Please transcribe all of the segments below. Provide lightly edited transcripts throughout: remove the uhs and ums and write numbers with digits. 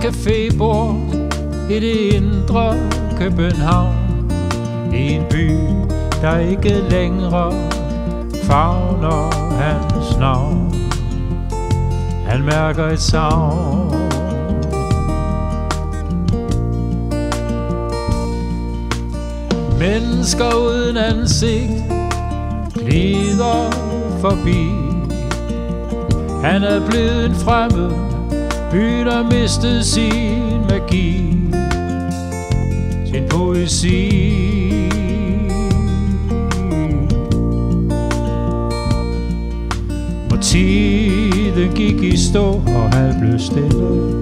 cafébord i det indre København, i en by, der ikke længere favner hans navn. Han mærker et savn. Mennesker uden ansigt glider forbi. Han er blevet en fremmed, byen har mistet sin magi, sin poesi. Og tiden gik i stå, og han blev stille.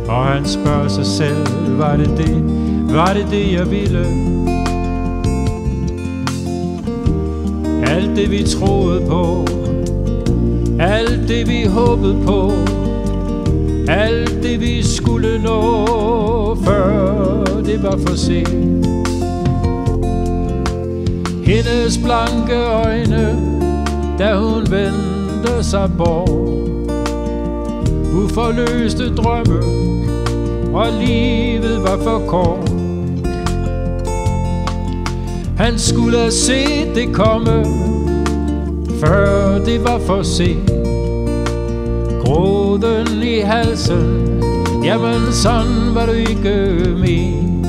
Og han spørger sig selv, var det det jeg ville? Alt det vi troede på, alt det vi håbede på, alt det vi skulle nå, før det var for sent. Hendes blanke øjne, da hun vendte sig bort, uforløste drømme, og livet var for kort. Han skulle have set det komme, før det var for sent. Gråden i halsen, jamen sådan var du ikke ment.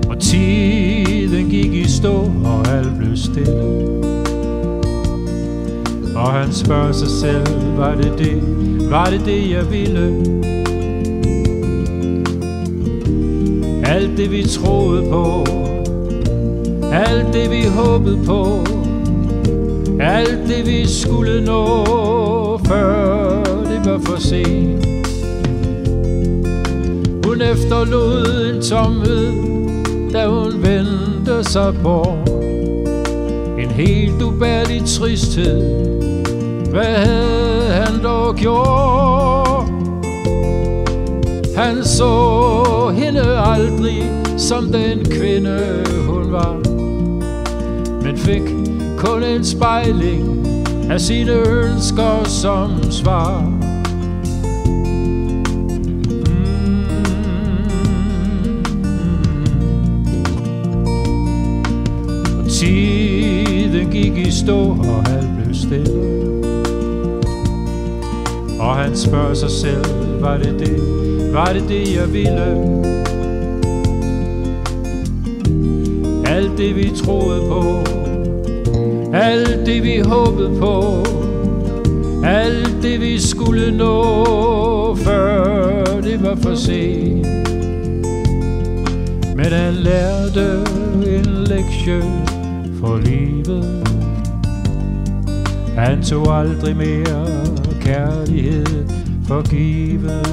Og tiden gik i stå, og alt blev stille. Og han spørger sig selv, var det det jeg ville? Alt det vi troede på, alt det vi håbede på, alt det vi skulle nå, før det var for sent. Hun efterlod en tomhed, da hun vendte sig bort. En helt ubærlig tristhed, hvad havde han dog gjort? Han så hende aldrig som den kvinde hun var, men fik kun en spejling af sine ønsker som svar. Og tiden gik i stå, og alt blev stille. Og han spørger sig selv, var det det jeg ville? Alt det vi troede på, alt det vi håbede på, alt det vi skulle nå, før det var for sent. Men han lærte en lektie for livet. Han tog aldrig mere kærlighed for givet.